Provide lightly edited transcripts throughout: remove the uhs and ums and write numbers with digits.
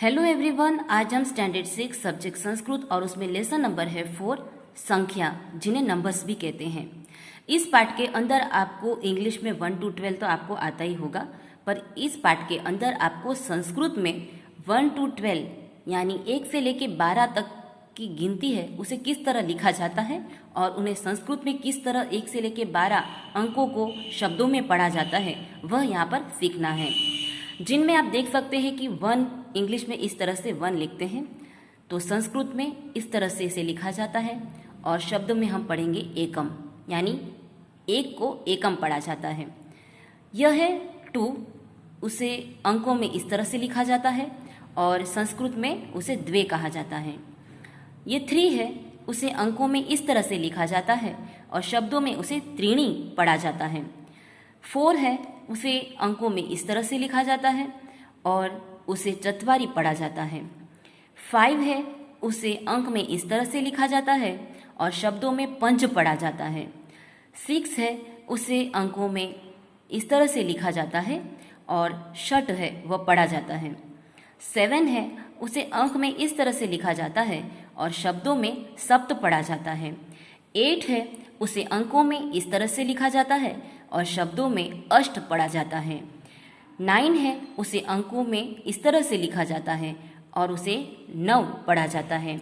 Hello everyone, आज हम standard 6 subject Sanskrit और उसमें लेसन नंबर है 4 संख्या, जिन्हें नंबर्स भी कहते हैं। इस पार्ट के अंदर आपको इंग्लिश में 1 to 12 तो आपको आता ही होगा, पर इस पार्ट के अंदर आपको संस्कृत में 1 to 12 यानी 1 से लेके 12 तक की गिनती है उसे किस तरह लिखा जाता है और उन्हें संस्कृत में किस तरह 1 से लेके 12 अंकों को शब्दों में पढ़ा जाता है, वह यहाँ पर सीखना है। जिनमें आप देख सकते हैं कि 1 इंग्लिश में इस तरह से 1 लिखते हैं, तो संस्कृत में इस तरह से इसे लिखा जाता है और शब्द में हम पढ़ेंगे एकम, यानी एक को एकम पढ़ा जाता है। यह है 2, उसे अंकों में इस तरह से लिखा जाता है और संस्कृत में उसे द्वे कहा जाता है। ये 3 है, उसे अंकों में इस तरह से लिखा जाता है और शब्दों में उसे त्रीणी पढ़ा जाता है। 4 है, उसे अंकों में इस तरह से लिखा जाता है और उसे चत्वारी पढ़ा जाता है। 5 है, उसे अंक में इस तरह से लिखा जाता है और शब्दों में पंच पढ़ा जाता है। 6 है, उसे अंकों में इस तरह से लिखा जाता है और षट है वह पढ़ा जाता है। 7 है, उसे अंक में इस तरह से लिखा जाता है और शब्दों में सप्त पढ़ा जाता है। 8 है, उसे अंकों में इस तरह से लिखा जाता है और शब्दों में अष्ट पढ़ा जाता है। 9 है, उसे अंकों में इस तरह से लिखा जाता है और उसे 9 पढ़ा जाता है।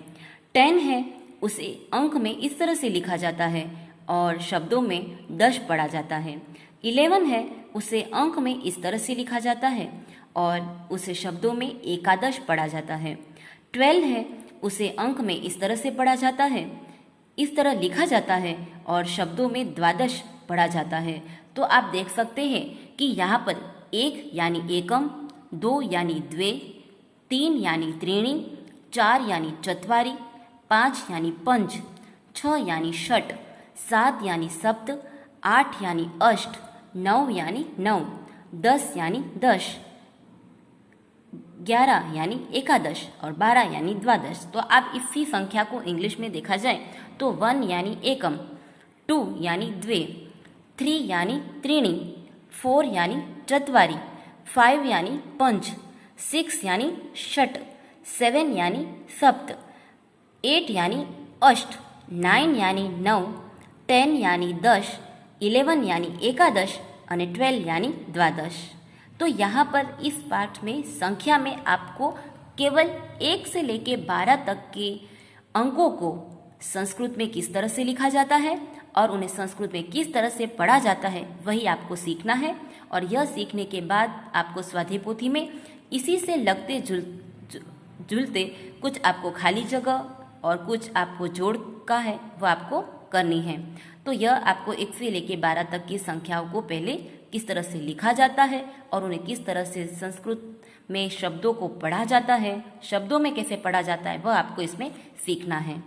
10 है, उसे अंक में इस तरह से लिखा जाता है और शब्दों में 10 पढ़ा जाता है। 11 है, उसे अंक में इस तरह से लिखा जाता है और उसे शब्दों में एकादश पढ़ा जाता है। 12 है, उसे अंक में इस तरह से पढ़ा जाता है, इस तरह लिखा जाता है और शब्दों में द्वादश पढ़ा जाता है। तो आप देख सकते हैं कि यहाँ पर 1 यानी एकम, 2 यानी द्वे, 3 यानी त्रीणी, 4 यानी चत्वारी, 5 यानी पंच, 6 यानी षट, 7 यानी सप्त, 8 यानी अष्ट, 9 यानी 9, 10 यानी 10, 11 यानी एकादश और 12 यानी द्वादश। तो आप इसी संख्या को इंग्लिश में देखा जाए तो 1 यानी एकम, 2 यानी द्वे, 3 यानी त्रीणी, 4 यानी चत्वारी, 5 यानी पंच, 6 यानी षट, 7 यानी सप्त, 8 यानी अष्ट, 9 यानी 9, 10 यानी 10, 11 यानी एकादश और 12 यानी द्वादश। तो यहाँ पर इस पाठ में संख्या में आपको केवल 1 से लेके 12 तक के अंकों को संस्कृत में किस तरह से लिखा जाता है और उन्हें संस्कृत में किस तरह से पढ़ा जाता है वही आपको सीखना है। और यह सीखने के बाद आपको स्वाध्याय पोथी में इसी से लगते जुलते कुछ आपको खाली जगह और कुछ आपको जोड़ का है वह आपको करनी है। तो यह आपको 1 से लेके 12 तक की संख्याओं को पहले किस तरह से लिखा जाता है और उन्हें किस तरह से संस्कृत में शब्दों को पढ़ा जाता है, शब्दों में कैसे पढ़ा जाता है, वह आपको इसमें सीखना है।